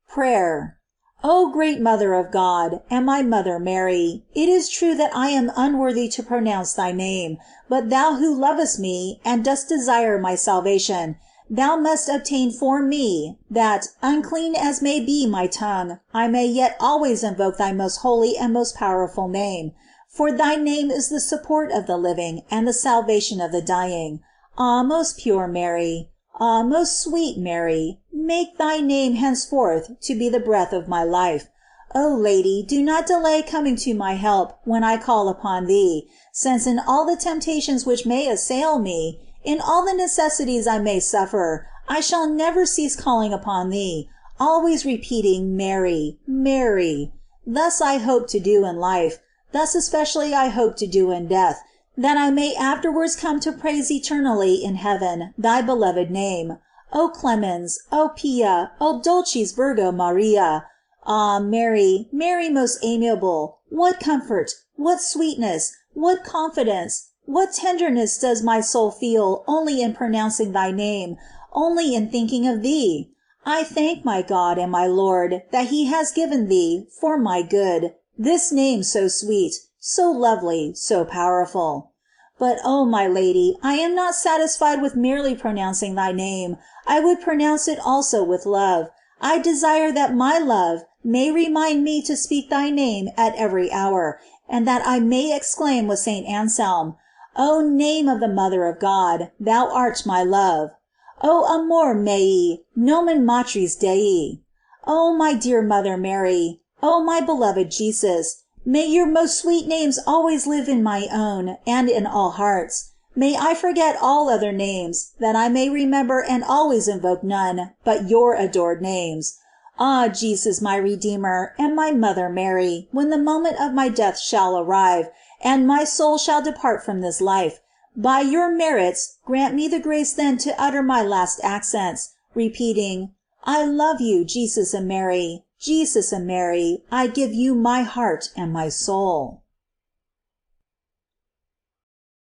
Prayer. O great Mother of God, and my Mother Mary, it is true that I am unworthy to pronounce thy name, but thou who lovest me and dost desire my salvation, thou must obtain for me, that, unclean as may be my tongue, I may yet always invoke thy most holy and most powerful name. For thy name is the support of the living and the salvation of the dying. Ah, most pure Mary! Ah, most sweet Mary! Make thy name henceforth to be the breath of my life. O Lady, do not delay coming to my help when I call upon thee, since in all the temptations which may assail me, in all the necessities I may suffer, I shall never cease calling upon thee, always repeating Mary, Mary. Thus I hope to do in life, thus especially I hope to do in death, that I may afterwards come to praise eternally in heaven thy beloved name. O Clemens, O Pia, O Dulcis Virgo Maria! Ah, Mary, Mary most amiable, what comfort, what sweetness, what confidence, what tenderness does my soul feel only in pronouncing thy name, only in thinking of thee! I thank my God and my Lord that he has given thee, for my good, this name so sweet, so lovely, so powerful. But, O my Lady, I am not satisfied with merely pronouncing thy name. I would pronounce it also with love. I desire that my love may remind me to speak thy name at every hour, and that I may exclaim with Saint Anselm, O name of the Mother of God, thou art my love. O amor mei, nomen matris Dei. O my dear Mother Mary, O my beloved Jesus, may your most sweet names always live in my own and in all hearts. May I forget all other names, that I may remember and always invoke none but your adored names. Ah, Jesus, my Redeemer, and my Mother Mary, when the moment of my death shall arrive, and my soul shall depart from this life, by your merits grant me the grace then to utter my last accents, repeating, I love you, Jesus and Mary, Jesus and Mary, I give you my heart and my soul.